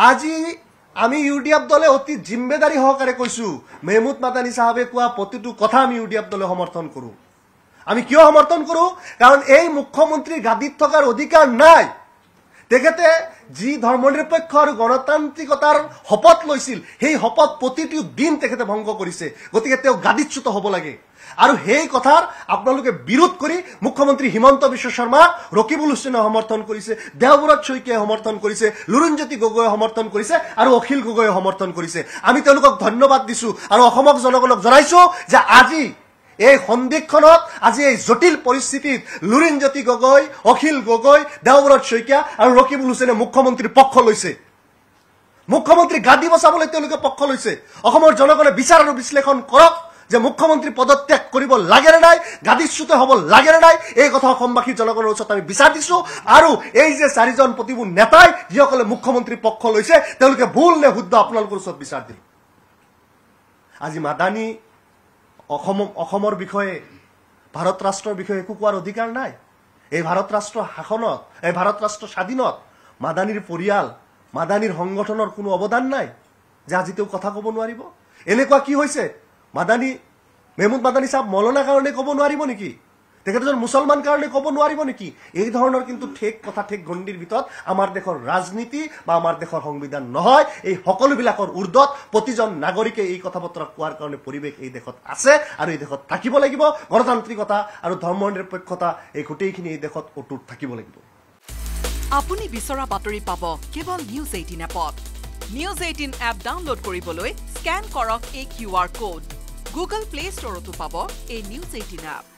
আজি আমি ইউডিএফ দলে অতি জিম্মেদাৰি সহকাৰে কৈছো মেহমুদ মাদানী সাহেবে কোৱা প্ৰতিটো কথা আমি ইউডিএফ দলে সমৰ্থন কৰো। আমি কিয় সমৰ্থন কৰো? কাৰণ এই মুখ্যমন্ত্ৰীৰ গাদীত থকাৰ অধিকাৰ নাই। তেখেতে যি ধৰ্মনিৰপেক্ষ আৰু গণতান্ত্ৰিকতাৰ শপত লৈছিল সেই শপত প্ৰতিটো দিন তেখেতে ভংগ কৰিছে। গতিকে তেওঁ গাদীচ্যুত হ'ব লাগে। আৰু সেই কথাৰ আপোনালোকে বিৰোধ কৰি মুখ্যমন্ত্ৰী হিমন্ত বিশ্ব শৰ্মা, ৰকিবুল হুছেইনে সমৰ্থন কৰিছে, দেৱব্ৰত শইকীয়াই সমৰ্থন কৰিছে, লুৰিণজ্যোতি গগৈয়ে সমৰ্থন কৰিছে আৰু অখিল গগৈয়ে সমৰ্থন কৰিছে। আমি তেওঁলোকক ধন্যবাদ দিছো আৰু অসমক জনগণক জনাইছো যে আজি এই সন্দিক্ষণত, আজি এই জটিল পৰিস্থিতিত লুৰিণজ্যোতি গগৈ, অখিল গগৈ, দেৱব্ৰত শইকীয়া আৰু ৰকিবুল হুছেইনে মুখ্যমন্ত্ৰীৰ পক্ষ লৈছে। মুখ্যমন্ত্ৰী গাদী বচাবলৈ তেওঁলোকে পক্ষ লৈছে। অসমৰ জনগণে বিচাৰ আৰু বিশ্লেষণ কৰক যে মুখ্যমন্ত্ৰী পদত্যাগ কৰিব লাগে নে নাই, গাদীচ্যুত হ'ব লাগে নে নাই। এই কথা অসমবাসীৰ জনগণৰ ওচৰত আমি বিচাৰ দিছো। আৰু এই যে 4জন প্ৰতিবোৰ নেতাই যিসকলে মুখ্যমন্ত্ৰীৰ পক্ষ লৈছে তেওঁলোকে ভুল নে শুদ্ধ আপোনালোকৰ ওচৰত বিচাৰ দিল। আজি মাদানী অসমৰ বিষয়ে, ভাৰত ৰাষ্ট্ৰৰ বিষয়ে একো কোৱাৰ অধিকাৰ নাই। এই ভাৰত ৰাষ্ট্ৰ শাসনত, এই ভাৰত ৰাষ্ট্ৰ স্বাধীনত মাদানীৰ পৰিয়াল, মাদানীৰ সংগঠনৰ কোনো অৱদান নাই যে আজি তেওঁ কথা ক'ব নোৱাৰিব। এনেকুৱা কি হৈছে? মেহমুদ মাদানী সাহেব মৌলানা কাৰণে ক'ব নোৱাৰিব নেকি? তেখেত এজন মুছলমান কাৰণে ক'ব নোৱাৰিব নেকি? এই ধৰণৰ কিন্তু ঠেক কথা, ঠেক গণ্ডিৰ ভিতৰত আমাৰ দেশৰ ৰাজনীতি বা আমাৰ দেশৰ সংবিধান নহয়। এই সকলোবিলাকৰ ঊৰ্ধত প্ৰতিজন নাগৰিকে এই কথা বতৰা কোৱাৰ কাৰণে পৰিৱেশ এই দেশত আছে আৰু এই দেশত থাকিব লাগিব। গণতান্ত্ৰিকতা আৰু ধৰ্মনিৰপেক্ষতা এই গোটেইখিনি এই দেশত অটুট থাকিব লাগিব। আপুনি বিচৰা বাতৰি পাব কেৱল নিউজ 18 এপত। নিউজ 18 এপ ডাউনলোড কৰিবলৈ স্কেন কৰক এই QR কোড। গুগল প্লে ষ্টৰতো পাব এই নিউজ 18 এপ।